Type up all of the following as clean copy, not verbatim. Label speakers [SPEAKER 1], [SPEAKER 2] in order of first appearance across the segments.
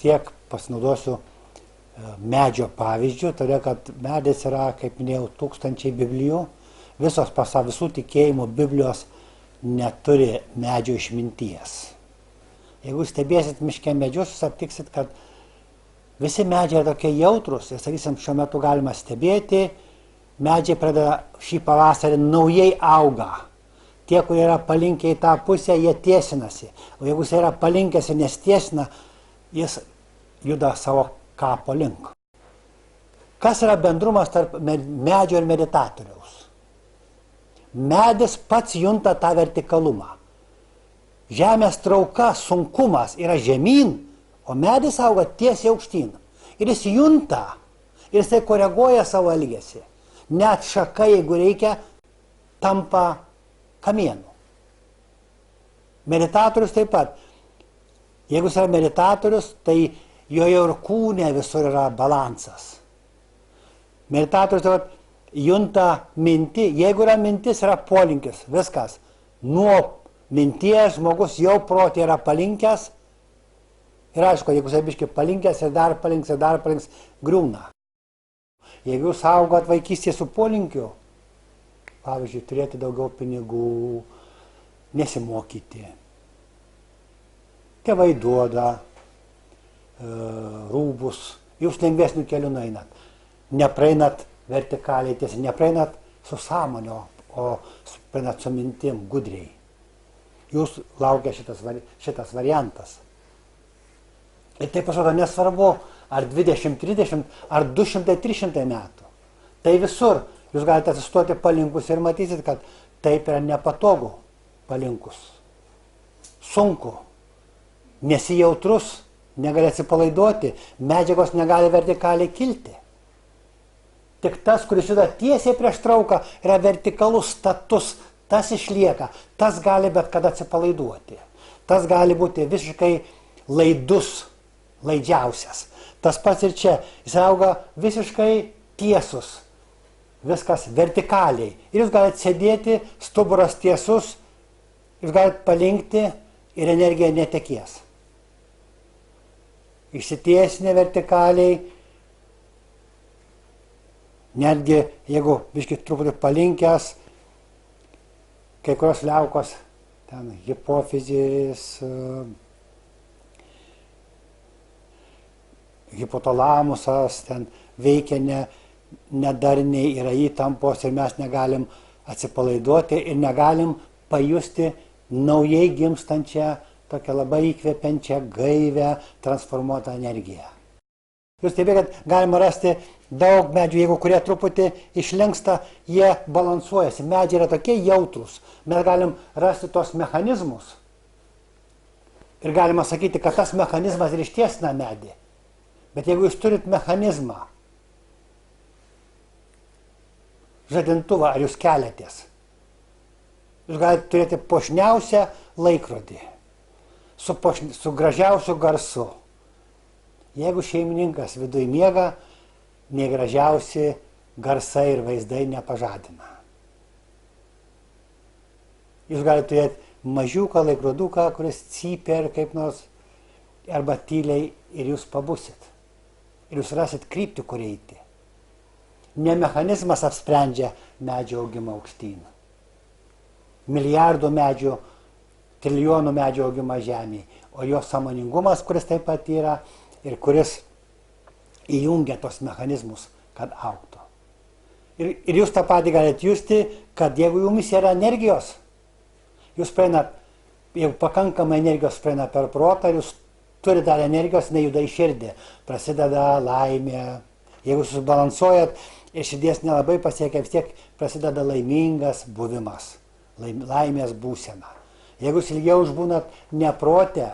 [SPEAKER 1] tiek pasinaudosiu medžio pavyzdžių, todėl kad medis yra, kaip minėjau, tūkstančiai Biblijų. Visų tikėjimų Biblijos neturi medžio išminties. Jeigu stebėsit miške medžius, jūs aptiksit, kad visi medžiai yra tokie jautrus ir, sakysim, šiuo metu galima stebėti, medžiai pradeda šį pavasarį naujai auga. Tie, kurie yra palinkę į tą pusę, jie tiesinasi. O jeigu jis yra palinkęs ir nestiesina, jis juda savo kapo link. Kas yra bendrumas tarp medžio ir meditatoriaus? Medis pats junta tą vertikalumą. Žemės trauka, sunkumas yra žemyn, o medis auga tiesiai aukštyn. Ir jis junta, ir jisai koreguoja savo elgesį. Net šaka, jeigu reikia, tampa kamienu. Meditatorius taip pat. Jeigu jis yra meditatorius, tai joje ir kūne visur yra balansas. Meditatorius taip pat junta mintį. Jeigu yra mintis, yra polinkis. Viskas. Nuo minties žmogus jau protė yra palinkęs. Ir aišku, jeigu jis biškai palinkęs ir dar palinks, griūna. Jeigu jūs augot vaikystėje su polinkiu, pavyzdžiui, turėti daugiau pinigų, nesimokyti. Tėvai duoda rūbus, jūs lengvesnių kelių nueinat. Nepraeinat vertikaliai tiesiai, nepraeinat su sąmonio, o praeinat su mintim gudriai. Jūs laukia šitas variantas. Ir tai pasirodo nesvarbu, ar 20-30, ar 200-300 metų. Tai visur. Jūs galite atsistoti palinkus ir matysit, kad taip yra nepatogu palinkus. Sunku. Nesi jautrus, negali atsipalaiduoti, medžiagos negali vertikaliai kilti. Tik tas, kuris juda tiesiai prieš trauką, yra vertikalus, status, tas išlieka, tas gali bet kada atsipalaiduoti. Tas gali būti visiškai laidus, laidžiausias. Tas pats ir čia, jis auga visiškai tiesus. Viskas vertikaliai. Ir jūs galite sėdėti, stuburas tiesus, jūs galite palinkti ir energija netekės. Išsitiesinė vertikaliai, netgi jeigu biškit truputį palinkęs, kai kurios liaukos, ten hipofizis, hipotalamusas, ten veikia nedarniai, yra įtampos ir mes negalim atsipalaiduoti ir negalim pajusti naujai gimstančią, tokią labai įkvepiančią, gaivę, transformuotą energiją. Jūs stebėkit, kad galima rasti daug medžių, jeigu kurie truputį išlinksta, jie balansuojasi. Medžiai yra tokie jautrus. Mes galim rasti tos mechanizmus ir galima sakyti, kad tas mechanizmas ir ištiesina medį. Bet jeigu jūs turit mechanizmą, žadintuvą, ar jūs keliatės, jūs galite turėti puošniausią laikrodį, su gražiausiu garsu. Jeigu šeimininkas viduj miega, negražiausi garsai ir vaizdai nepažadina. Jūs galite turėti mažiuką laikroduką, kuris cypia ir kaip nors, arba tyliai, ir jūs pabusit. Ir jūs rasit kryptį, kur eiti. Ne mechanizmas apsprendžia medžio augimą aukštyn. Milijardų medžių, trilijonų medžių augimą žemėje, o jo sąmoningumas, kuris taip pat yra ir kuris įjungia tos mechanizmus, kad augtų. Ir jūs tą patį galite justi, kad jeigu jumis yra energijos, jūs praeinat, jeigu pakankamai energijos praeina per protą, jūs turite dar energijos, nejuda į širdį, prasideda laimė. Jeigu susibalansuojat ir širdies nelabai pasiekia, vis tiek prasideda laimingas buvimas, laimės būsena. Jeigu jūs ilgiau užbūnat neprotę,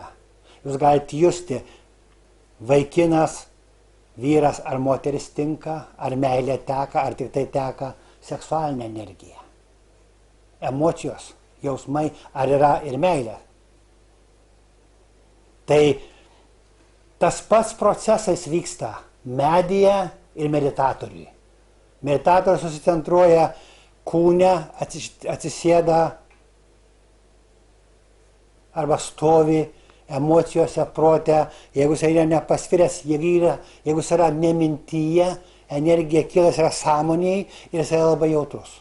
[SPEAKER 1] jūs galite justi, vaikinas, vyras ar moteris tinka, ar meilė teka, ar tik tai teka seksualinė energija. Emocijos, jausmai, ar yra ir meilė. Tai tas pats procesas vyksta medyje ir meditatoriui. Meditatorius susicentruoja kūne, atsisėda arba stovi emocijose, prote, jeigu jis yra nepasviręs, jeigu jis yra nemintyje, energija kyla, jis yra sąmonėje ir jis yra labai jautrus.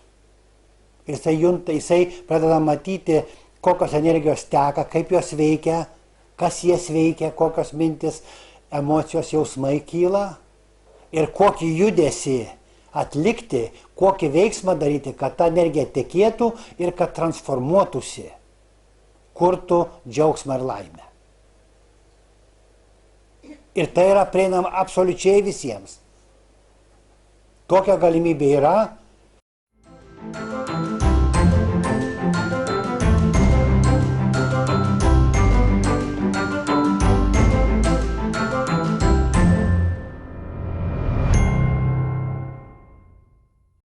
[SPEAKER 1] Ir jisai pradeda matyti, kokios energijos teka, kaip jos veikia, kas jas veikia, kokios mintis, emocijos, jausmai kyla ir kokį judesį atlikti, kokį veiksmą daryti, kad ta energija tekėtų ir kad transformuotųsi, kurtų džiaugsmą ir laimę. Ir tai yra prieinama absoliučiai visiems. Tokia galimybė yra.